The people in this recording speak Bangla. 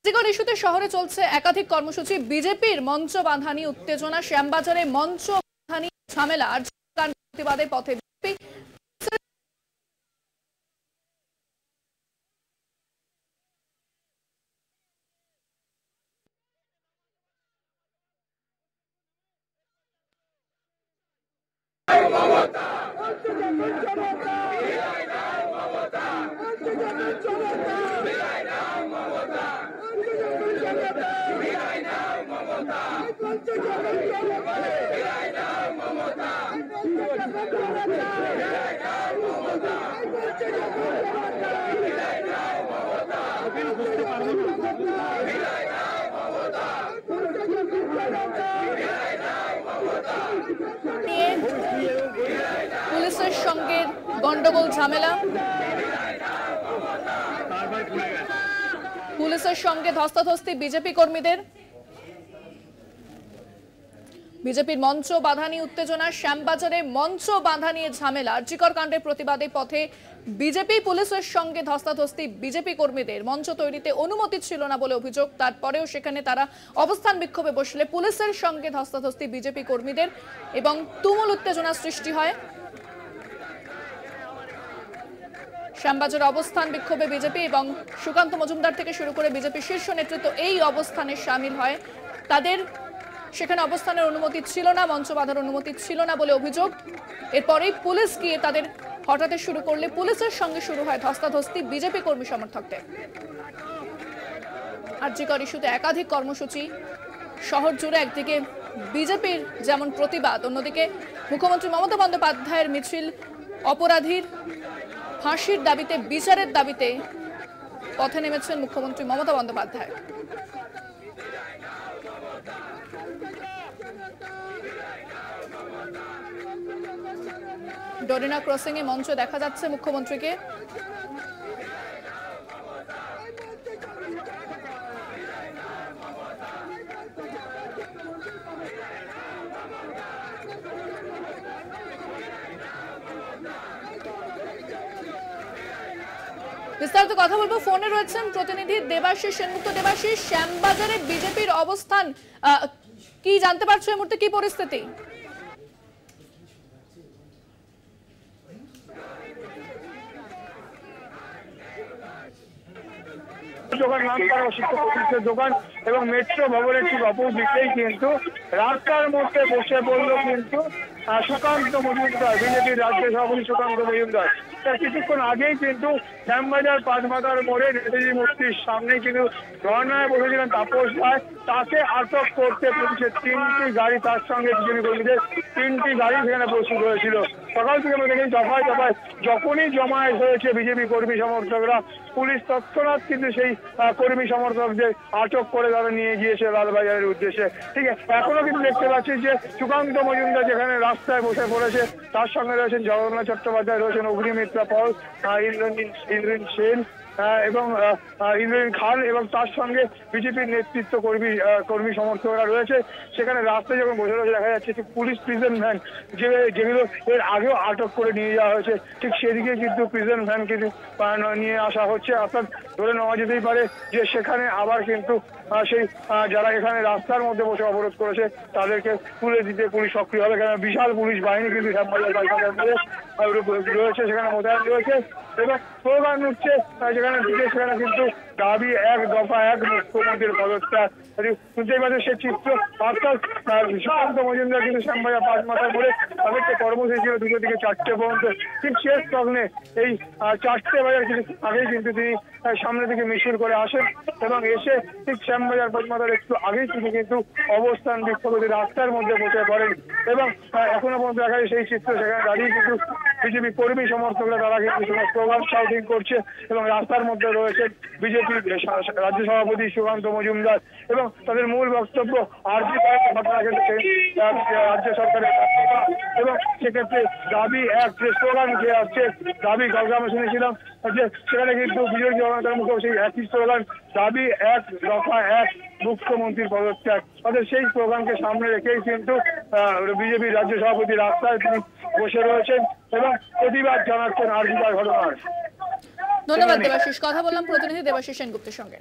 জিগর ইস্যুতে শহরে চলছে একাধিক কর্মসূচি। বিজেপির মঞ্চ বাঁধানি উত্তেজনা, শ্যামবাজারে মঞ্চ বাঁধানি ঝামেলা আর প্রতিবাদের পথে বিজেপি। পুলিশের সঙ্গে গন্ডগোল ঝামেলা, পুলিশের সঙ্গে ধস্তাধস্তি বিজেপি কর্মীদের। বিজেপির মঞ্চ বাঁধানি উত্তেজনা, শ্যামবাজারে মঞ্চ বাঁধা নিয়ে ঝামেলা, আরজিকর কাণ্ডের প্রতিবাদে পথে বিজেপি। পুলিশের সঙ্গে ধস্তাধস্তি বিজেপি কর্মীদের। মঞ্চ তৈরিতে অনুমতি ছিল না বলে অভিযোগ, তারপরেও সেখানে তারা অবস্থান বিক্ষোভে বসলে পুলিশের সঙ্গে ধস্তাধস্তি বিজেপি কর্মীদের এবং তুমুল উত্তেজনা সৃষ্টি হয়। শ্যামবাজারে অবস্থান বিক্ষোভে বিজেপি এবং সুকান্ত মজুমদার থেকে শুরু করে বিজেপি শীর্ষ নেতৃত্ব এই অবস্থানে সামিল হয়। তাদের সেখানে অবস্থানের অনুমতি ছিল না, মঞ্চ বাঁধার অনুমতি ছিল না বলে অভিযোগ। এরপরেই পুলিশ গিয়ে তাদের হটাতে শুরু করলে পুলিশের সঙ্গে শুরু হয় ধস্তাধস্তি বিজেপি কর্মী সমর্থকদের। আরজিকর ইস্যুতে একাধিক কর্মসূচি শহর জুড়ে। একদিকে বিজেপির যেমন প্রতিবাদ, অন্যদিকে মুখ্যমন্ত্রী মমতা বন্দ্যোপাধ্যায়ের মিছিল। অপরাধীর ফাঁসির দাবিতে, বিচারের দাবিতে পথে নেমেছেন মুখ্যমন্ত্রী মমতা বন্দ্যোপাধ্যায়। ডোরিনা ক্রসিং এ মঞ্চ দেখা যাচ্ছে মুখ্যমন্ত্রীকে। বিস্তারিত কথা বলবো, ফোনে রয়েছেন প্রতিনিধি দেবাশিস সেনগুপ্ত। দেবাশিস, শ্যামবাজারে বিজেপির অবস্থান কি জানতে পারছো এই মুহূর্তে, কি পরিস্থিতি? দোকান এবং মেট্রো ভবনের ঠিক অপোজিটেই কিন্তু রাস্তার মধ্যে বসে পড়লো কিন্তু সুকান্ত মজুমদার, বিজেপির রাজ্য সভাপতি সুকান্ত মজুমদার। তার কিছুক্ষণ আগেই কিন্তু শ্যামবাজার পাঁচমাথার মোড়ে নেতাজি মূর্তির সামনে কিন্তু ধর্নায় বসেছিলেন তাপস রায়। তাকে আটক করতে পুলিশের 3টি গাড়ি, তার সঙ্গে বিজেপি কর্মীদের 3টি গাড়ি সেখানে প্রস্তুত হয়েছিল। সকাল থেকে আমরা দেখি দফায় দফায় যখনই জমায়েত হয়েছে বিজেপি কর্মী সমর্থকরা, পুলিশ তৎক্ষণাৎ কিন্তু সেই কর্মী সমর্থকদের আটক করে তারা নিয়ে গিয়েছে লালবাজারের উদ্দেশ্যে। ঠিক আছে, এখনো কিন্তু দেখতে পাচ্ছি যে সুকান্ত মজুমদার যেখানে রাস্তায় বসে পড়েছে, তার সঙ্গে রয়েছেন জগন্নাথ চট্টোপাধ্যায়, রয়েছেন অগ্নিমিত্রা পল, ইন্দ্রনীল সেন এবং ইন্দ্রনীল খান, এবং তার সঙ্গে বিজেপির নেতৃত্ব কর্মী সমর্থকরা রয়েছে। সেখানে রাস্তায় যখন বসে রয়েছে দেখা যাচ্ছে পুলিশ প্রিজন ভ্যান যেগুলো এর আগেও আটক করে নিয়ে যাওয়া হয়েছে, ঠিক সেদিকে কিন্তু প্রিজন ভ্যান কিন্তু নিয়ে আসা হচ্ছে। অর্থাৎ ধরে নেওয়া যেতেই পারে যে সেখানে আবার কিন্তু সেই যারা এখানে রাস্তার মধ্যে বসে অবরোধ করেছে তাদেরকে তুলে দিতে পুলিশ সক্রিয় হবে। কারণ বিশাল পুলিশ বাহিনী কিন্তু শ্যামবাজার রয়েছে, সেখানে মোতায়েন রয়েছে এবং স্লোগান উঠছে যেখানে সেখানে কিন্তু দাবি এক, দফা এক, মুখ্যমন্ত্রীর পদত্যাগ। শুনতেই পাচ্ছেন সে চিত্র। অর্থাৎ সুকান্ত মজুমদার কিন্তু শ্যামবাজার পাঁচমাথার মোড়ে তাদের তো কর্মসূচি ছিল 2টো থেকে 4টে পর্যন্ত, ঠিক শেষ লগ্নে এই 4টে বাজার কিছু আগেই কিন্তু তিনি সামনে থেকে মিছিল করে আসেন এবং এসে ঠিক শ্যামবাজার পাঁচমাথার একটু আগেই তিনি কিন্তু অবস্থান বিক্ষোভে রাস্তার মধ্যে বসে পড়েন এবং এখনো পর্যন্ত দেখা যায় সেই চিত্র। সেখানে দাঁড়িয়ে কিন্তু বিজেপি কর্মী সমর্থকরা তারা কিন্তু স্লোগান শাউটিং করছে এবং রাস্তার মধ্যে রয়েছে বিজেপির রাজ্য সভাপতি সুকান্ত মজুমদার এবং তাদের মূল বক্তব্য আরজিকর ঘটনা ক্ষেত্রে রাজ্য সরকারের এবং সেক্ষেত্রে দাবি এক যে স্লোগান উঠে আসছে। দাবি কালকে আমরা শুনেছিলাম যে সেখানে কিন্তু বিজেপি জনতার মুখে সেই একই স্লোগান, দাবি এক, দফা এক, মুখ্যমন্ত্রীর পদত্যাগ। তাদের সেই স্লোগানকে সামনে রেখেই কিন্তু বিজেপির রাজ্য সভাপতি রাস্তায় তিনি বসে রয়েছেন এবং প্রতিবাদ জানাচ্ছেন আরজিকর ঘটনার। ধন্যবাদ দেবাশিস। কথা বললাম প্রতিনিধি দেবাশিস সেনগুপ্তের সঙ্গে।